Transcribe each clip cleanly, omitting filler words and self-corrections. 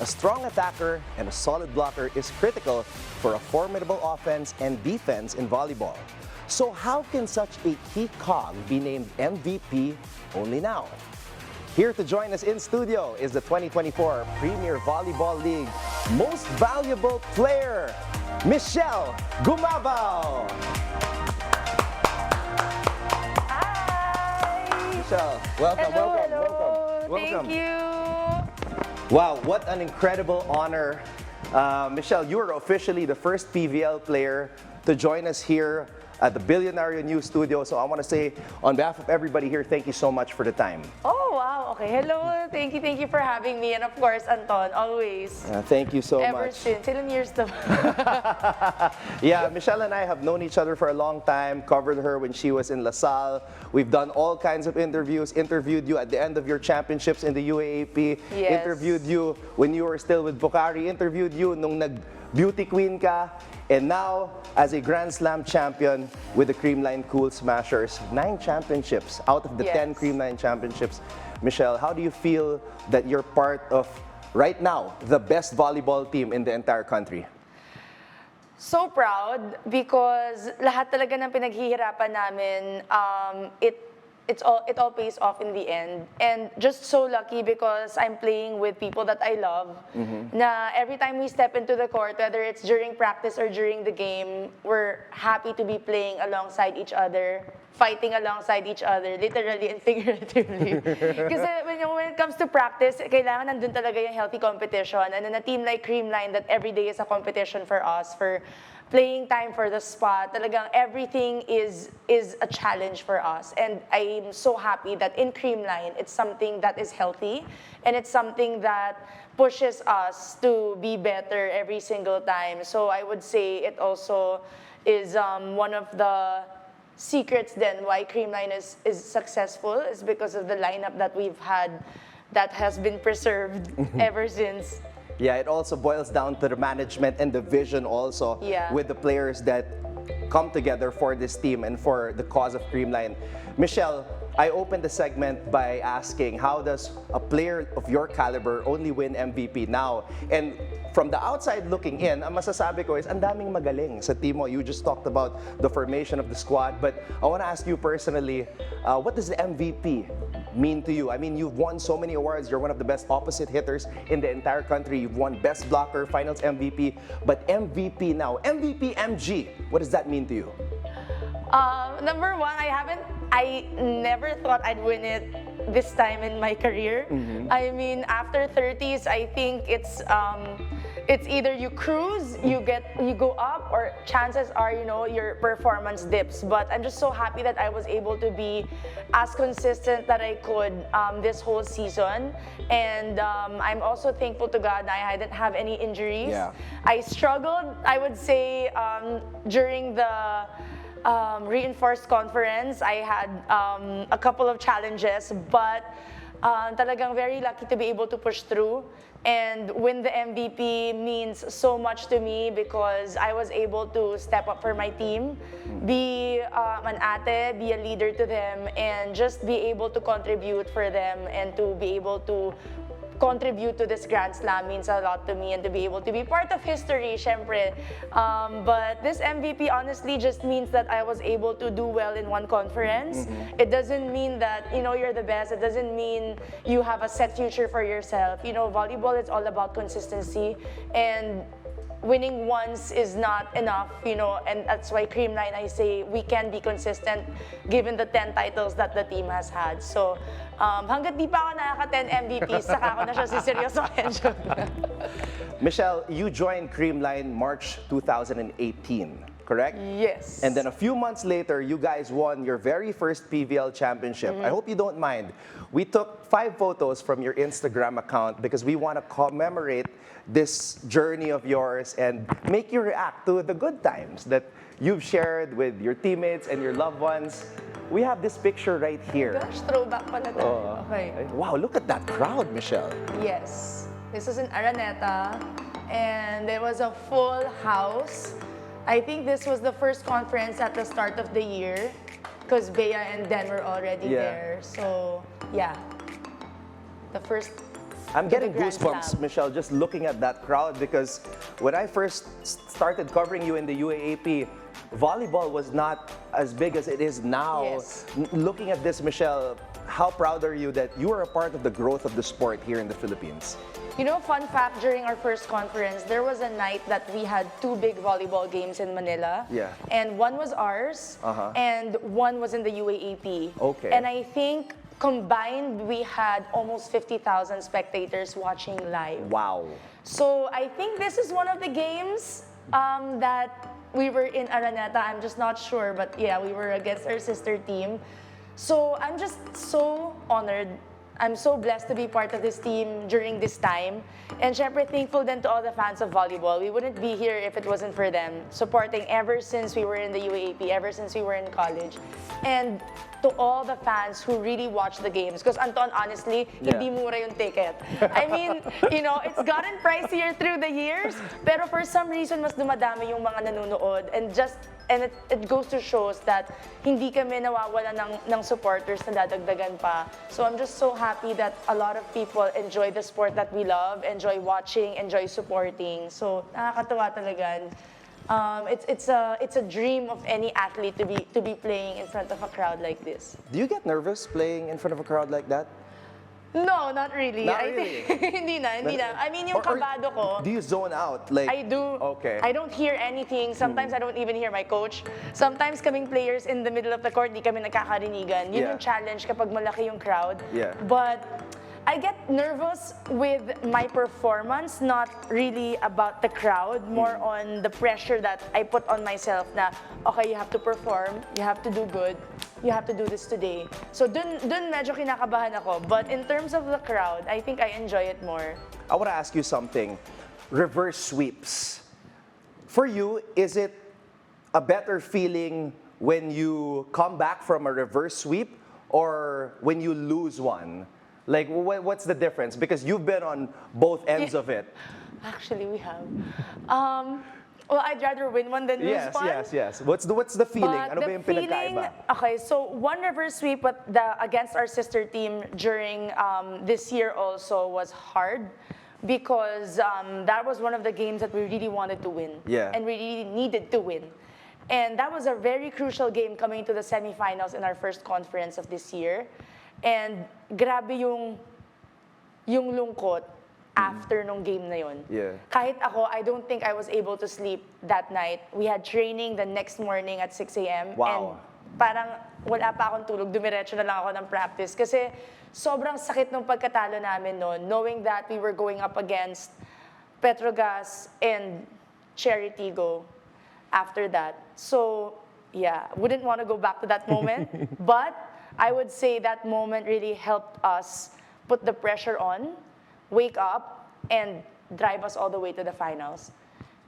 A strong attacker and a solid blocker is critical for a formidable offense and defense in volleyball. So how can such a key cog be named MVP only now? Here to join us in studio is the 2024 Premier Volleyball League Most Valuable Player, Michele Gumabao. Hi! Michele, welcome, welcome. Thank you! Wow, what an incredible honor. Michele, you are officially the first PVL player to join us here at the Billionario News Studio. So I want to say, on behalf of everybody here, thank you so much for the time. Oh, wow. Okay. Hello. Thank you for having me. And of course, Anton, always. Thank you so Ever much. since. Ilan years na ba? Yeah, Michele and I have known each other for a long time, covered her when she was in LaSalle. We've done all kinds of interviews, interviewed you at the end of your championships in the UAAP, Yes. interviewed you when you were still with Bukari, interviewed you nung nag-beauty queen ka, and now as a Grand Slam champion with the Creamline Cool Smashers. 9 championships out of the 10 Yes. Creamline championships. Michele, how do you feel that you're part of, right now, the best volleyball team in the entire country? So proud because lahat talaga ng pinaghihirapan namin, it all pays off in the end. And just so lucky because I'm playing with people that I love. Na every time we step into the court, whether it's during practice or during the game, we're happy to be playing alongside each other, fighting alongside each other, literally and figuratively. Kasi when it comes to practice, kailangan nandun talaga yung healthy competition. And in a team like Creamline, that every day is a competition for us, for playing time for the spot, talagang everything is a challenge for us. And I'm so happy that in Creamline, it's something that is healthy and it's something that pushes us to be better every single time. So I would say it also is one of the secrets then why Creamline is successful is because of the lineup that we've had that has been preserved ever since. Yeah, it also boils down to the management and the vision also with the players that come together for this team and for the cause of Creamline. Michele, I opened the segment by asking, how does a player of your caliber only win MVP now? And from the outside looking in, ang masasabi ko is, ang daming magaling sa team mo. You just talked about the formation of the squad, but I want to ask you personally, what does the MVP mean to you? I mean, you've won so many awards. You're one of the best opposite hitters in the entire country. You've won Best Blocker, Finals MVP, but MVP now, MVP MG, what does that mean to you? Number one, I never thought I'd win it this time in my career. I mean, after 30s, I think it's either you cruise, you go up, or chances are, your performance dips. But I'm just so happy that I was able to be as consistent that I could this whole season. And I'm also thankful to God that I didn't have any injuries. Yeah. I struggled, I would say, during the reinforced conference. I had a couple of challenges, but talagang very lucky to be able to push through. And win the MVP means so much to me because I was able to step up for my team, be an ate, be a leader to them, and just be able to contribute for them and to be able to contribute to this Grand Slam means a lot to me, and to be able to be part of history, syempre. But this MVP honestly just means that I was able to do well in one conference. It doesn't mean that you're the best. It doesn't mean you have a set future for yourself. Volleyball is all about consistency, and winning once is not enough, and that's why Creamline, I say, we can be consistent given the 10 titles that the team has had. So, hanggat di pa ako nakaka-10 MVPs, saka ako na siya siseryosohin. Michele, you joined Creamline March 2018, correct? Yes. And then a few months later, you guys won your very first PVL championship. I hope you don't mind. We took 5 photos from your Instagram account because we want to commemorate this journey of yours and make you react to the good times that you've shared with your teammates and your loved ones. We have this picture right here. Gosh, throwback pala tayo. Okay. Wow, look at that crowd, Michele. Yes. This was in Araneta, and there was a full house. I think this was the first conference at the start of the year because Bea and Den were already there. So, yeah. The first I'm getting Grand goosebumps, Slam. Michelle, just looking at that crowd because when I first started covering you in the UAAP, volleyball was not as big as it is now. Yes. Looking at this, Michelle, how proud are you that you are a part of the growth of the sport here in the Philippines? You know, fun fact, during our first conference, there was a night that we had 2 big volleyball games in Manila. Yeah. And one was ours, and one was in the UAAP. Okay. And I think combined, we had almost 50,000 spectators watching live. Wow. So I think this is one of the games that we were in Araneta. I'm just not sure, but yeah, we were against our sister team. So I'm just so honored. I'm so blessed to be part of this team during this time. And syempre thankful then to all the fans of volleyball. We wouldn't be here if it wasn't for them. Supporting ever since we were in the UAAP, ever since we were in college. And to all the fans who really watch the games. Because Anton, honestly, hindi mura yung ticket. I mean, you know, it's gotten pricier through the years. Pero for some reason, mas dumadami yung mga nanonood. And it goes to shows that hindi kami nawawala ng supporters na dadagdagan pa. So I'm just so happy that a lot of people enjoy the sport that we love, enjoy watching, enjoy supporting. So nakakatuwa talaga. It's a dream of any athlete to be playing in front of a crowd like this. Do you get nervous playing in front of a crowd like that? No, not really. Not I really? think, hindi na. I mean, yung kabado ko, Do you zone out? Like, I do. Okay. I don't hear anything. Sometimes I don't even hear my coach. Sometimes kaming players in the middle of the court, di kami nagkakarinigan. Yun yung challenge kapag malaki yung crowd. Yeah. But I get nervous with my performance, not really about the crowd, more on the pressure that I put on myself na, okay, you have to perform, you have to do good, you have to do this today. So dun medyo kinakabahan ako. But in terms of the crowd, I think I enjoy it more. I want to ask you something. Reverse sweeps. For you, is it a better feeling when you come back from a reverse sweep or when you lose one? Like, what's the difference? Because you've been on both ends of it. Actually, we have. Well, I'd rather win one than lose one. Yes. What's the feeling? But Ano ba the yung pinagkaiba? okay, so one reverse sweep against our sister team during this year also was hard because that was one of the games that we really wanted to win. Yeah. And we really needed to win. And that was a very crucial game coming to the semifinals in our first conference of this year. And grabe yung lungkot after nung game na yun. Yeah. Kahit ako, I don't think I was able to sleep that night. We had training the next morning at 6 a.m. Wow. And parang wala pa akong tulog, dumiretso na lang ako ng practice. Kasi sobrang sakit nung pagkatalo namin noon, knowing that we were going up against Petrogas and Cherry Tigo after that. So, yeah, wouldn't want to go back to that moment. But I would say that moment really helped us put the pressure on, wake up, and drive us all the way to the finals.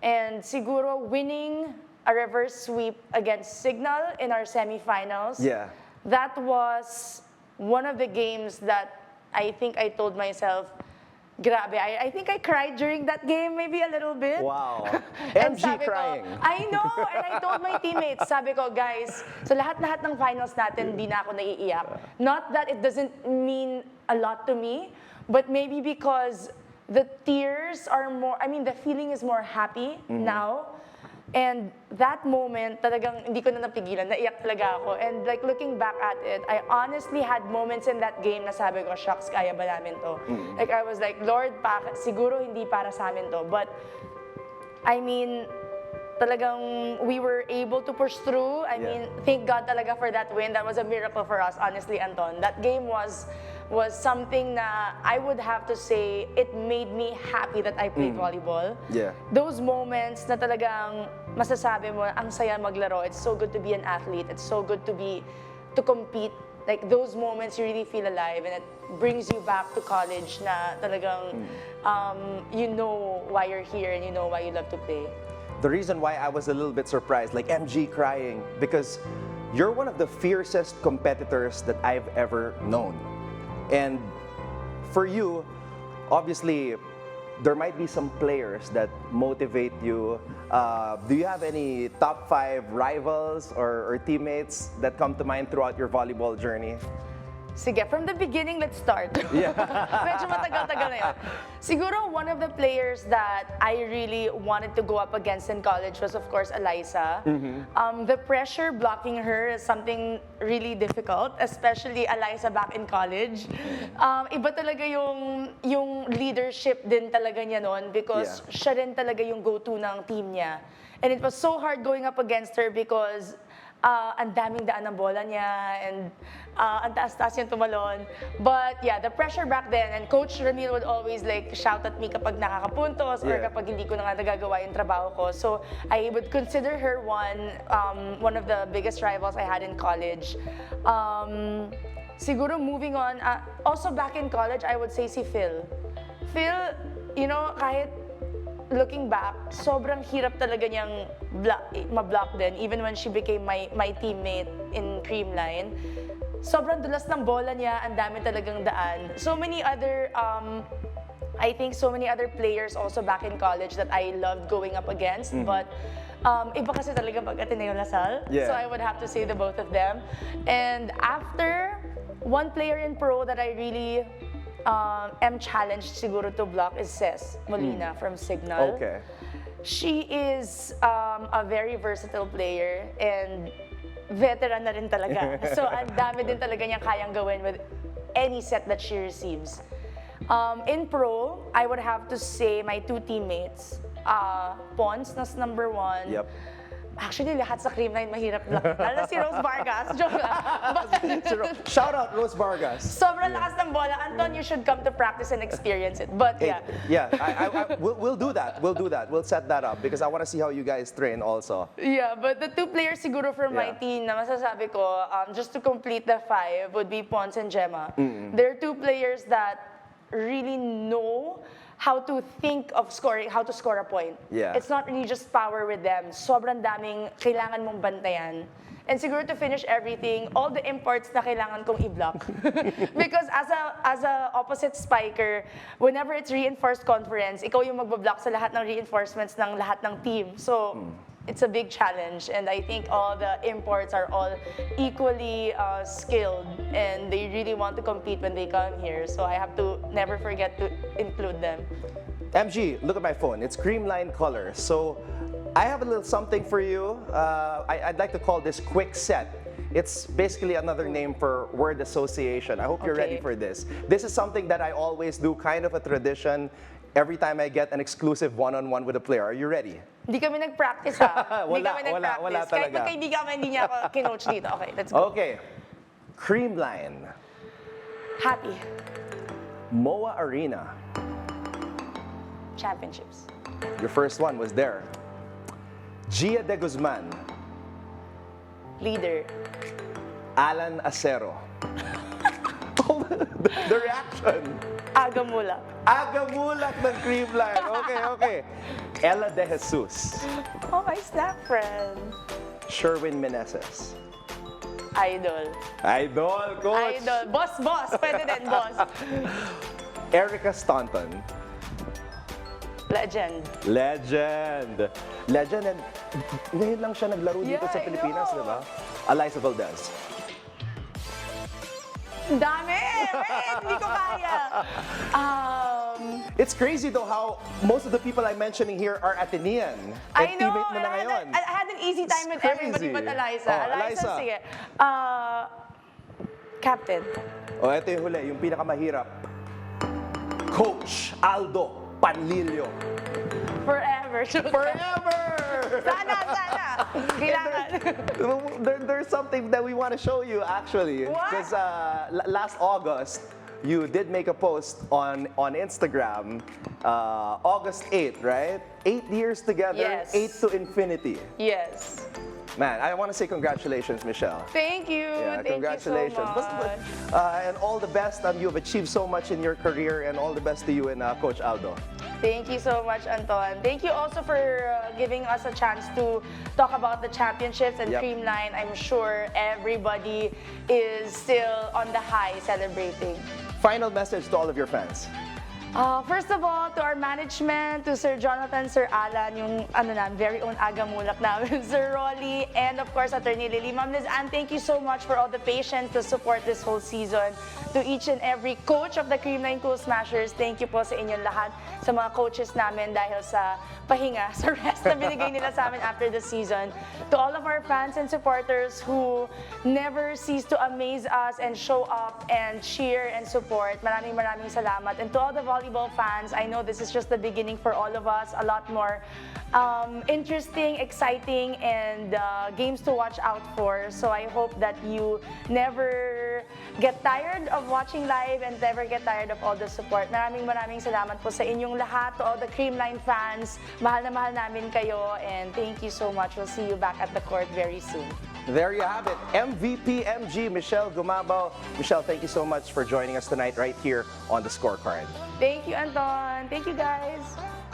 And siguro winning a reverse sweep against Cignal in our semifinals, that was one of the games that I think I told myself, grabe, I think I cried during that game, maybe a little bit. Wow. And MG sabi crying. Ko, I know, and I told my teammates, sabi ko, guys, sa lahat-lahat ng finals natin, di na ako naiiyak. Not that it doesn't mean a lot to me, but maybe because the tears are more, I mean, the feeling is more happy now. And that moment, talagang hindi ko na napigilan, naiyak talaga ako. And like looking back at it, I honestly had moments in that game na sabi ko, shucks, kaya ba namin to? Like I was like, Lord, siguro hindi para sa amin to. But I mean, talagang we were able to push through. I mean, thank God talaga for that win. That was a miracle for us, honestly, Anton. That game was something na I would have to say it made me happy that I played volleyball. Yeah. Those moments na talagang masasabi mo, ang saya maglaro. It's so good to be an athlete. It's so good to compete. Like those moments you really feel alive and it brings you back to college na talagang you know why you're here and you know why you love to play. The reason why I was a little bit surprised, like MG crying, because you're one of the fiercest competitors that I've ever known. And for you, obviously, there might be some players that motivate you. Do you have any top 5 rivals or teammates that come to mind throughout your volleyball journey? Sige, from the beginning, let's start. Yeah. Medyo matagal-tagal na yun. Siguro, one of the players that I really wanted to go up against in college was, of course, Eliza. The pressure blocking her is something really difficult, especially Eliza back in college. Iba talaga yung leadership din talaga niya noon because siya rin talaga yung go-to ng team niya. And it was so hard going up against her because ang daming daan ng bola niya and ang taas-taas yung tumalon. But yeah, the pressure back then, and Coach Ramil would always like shout at me kapag nakakapuntos or kapag hindi ko na nga nagagawa yung trabaho ko. So I would consider her one of the biggest rivals I had in college. Siguro moving on, also back in college, I would say si Phil. Phil, you know, kahit looking back, sobrang hirap talaga niyang ma-block din, even when she became my teammate in Creamline. Sobrang dulas ng bola niya, ang dami talagang daan. So many other, I think so many other players also back in college that I loved going up against, but iba kasi talaga pag Ateneo Lasal. So I would have to say the both of them. And after, one player in pro that I really am challenged siguro to block is Ces Molina from Cignal. Okay. She is a very versatile player and veteran na rin talaga. So ang dami din talaga niyang kayang gawin with any set that she receives. In pro, I would have to say my two teammates. Pons, nas number 1. Yep. Actually, lahat sa Creamline mahirap lang. Lalo si Rose Vargas. Joke lang. Shout out Rose Vargas. Sobrang lakas ng bola. Anton, you should come to practice and experience it. But yeah. We'll do that. We'll do that. We'll set that up because I want to see how you guys train also. Yeah, but the two players siguro from my team na masasabi ko, just to complete the 5, would be Pons and Gemma. They're two players that really know how to think of scoring, how to score a point. Yeah. It's not really just power with them. Sobrang daming kailangan mong bantayan. And siguro to finish everything, all the imports na kailangan kong i-block. Because as a opposite spiker, whenever it's reinforced conference, ikaw yung magbablock sa lahat ng reinforcements ng lahat ng team. So, it's a big challenge, and I think all the imports are all equally skilled, and they really want to compete when they come here. So I have to never forget to include them. MG, look at my phone. It's Creamline colors. So I have a little something for you. I'd like to call this quick set. It's basically another name for word association. I hope you're ready for this. This is something that I always do, kind of a tradition. Every time I get an exclusive one-on-one with a player. Are you ready? Hindi kami nag-practice ha. Wala Kahit talaga. magkaibigan kami, hindi niya ako kinoach dito. Okay, let's go. Okay. Creamline. Happy. MOA Arena. Championships. Your first one was there. Gia de Guzman. Leader. Alan Acero. The reaction. Agamula. Agamulak ng Creamline. Okay. Ella de Jesus. Oh, my snack friend. Sherwin Meneses. Idol. Idol, coach. Idol. Boss. Pwede din, boss. Erica Staunton. Legend. And ngayon lang siya naglaro dito sa Pilipinas, di ba? Eliza Valdez. Dami! Hindi ko kaya. It's crazy though how most of the people I'm mentioning here are Atenean. I know. Teammate mo na ngayon. I had an easy time with everybody but Eliza. Eliza. Sige. Captain. Ito yung huli, yung pinakamahirap. Coach Aldo Panlilio. Forever. Sana. Kailangan. There's something that we want to show you actually. What? Because last August, you did make a post on Instagram, August 8th, right? 8 years together, Yes. 8 to infinity. Yes. Man, I want to say congratulations, Michelle. Thank you. Yeah, Thank congratulations. you so much. And all the best. You've achieved so much in your career, and all the best to you and Coach Aldo. Thank you so much, Anton. Thank you also for giving us a chance to talk about the championships and Creamline. I'm sure everybody is still on the high celebrating. Final message to all of your fans. First of all, to our management, to Sir Jonathan, Sir Alan, yung very own agamulak namin, Sir Rolly, and of course, Attorney Lily. Ma'am Liz Ann, thank you so much for all the patience to support this whole season. To each and every coach of the Creamline Cool Smashers, thank you po sa inyong lahat, sa mga coaches namin dahil sa pahinga, sa rest na binigay nila sa amin after the season. To all of our fans and supporters who never cease to amaze us and show up and cheer and support, maraming salamat. And to all the volleyball fans, I know this is just the beginning for all of us. A lot more interesting, exciting, and games to watch out for. So I hope that you never get tired of watching live and never get tired of all the support. Maraming salamat po sa inyong lahat. To all the Creamline fans, mahal na mahal namin kayo, and thank you so much. We'll see you back at the court very soon. There you have it, MVP MG Michele Gumabao. Michele, thank you so much for joining us tonight right here on the Scorecard. Thank you, Anton. Thank you, guys.